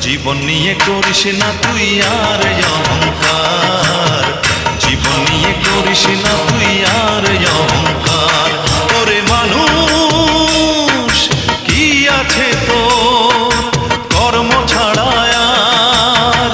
জীবন নিয়ে করিস না তুই আর অহংকার, জীবন নিয়ে করিস না তুই আর অহংকার। ওরে মানুষ কি আছে তোর কর্ম ছাড়া আর?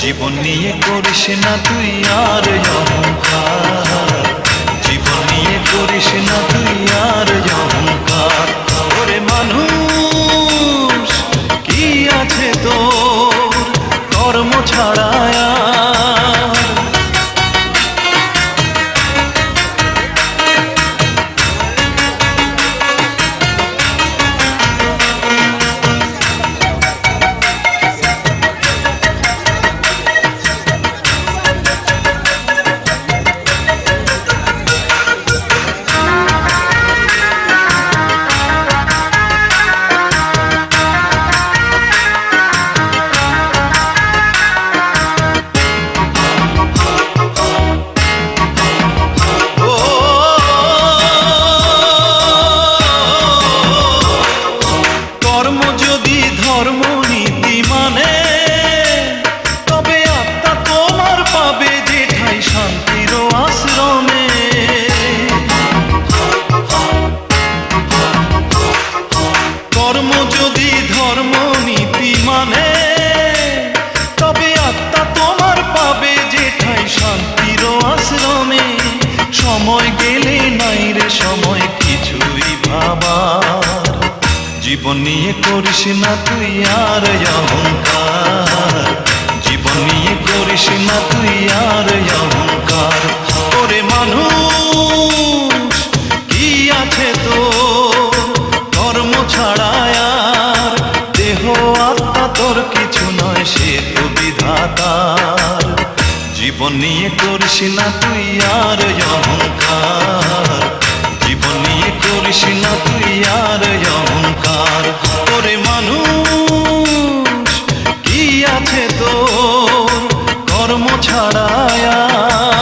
জীবন নিয়ে করিস না তুই আর অহংকার, জীবন নিয়ে করিস না তুই আর অহংকার। ওরে মানুষ কি আছে তোর কর্ম ছাড়া আর? সময় গেলে নাই রে সময় কিছুই ভাবার, জীবন নিয়ে করিস না তুই আর অহংকার, জীবন নিয়ে করিস না তুই আর অহংকার। ওরে মানুষ কি আছে তোর কর্ম ছাড়া আর? দেহ আত্মা তোর কিছু নয়, সে তো বিধাতার। জীবন নিয়ে করিস না তুই আর অহংকার, জীবন নিয়ে করিস না তুই আর অহংকার। ওরে মানুষ কি আছে তোর কর্ম ছাড়া আর?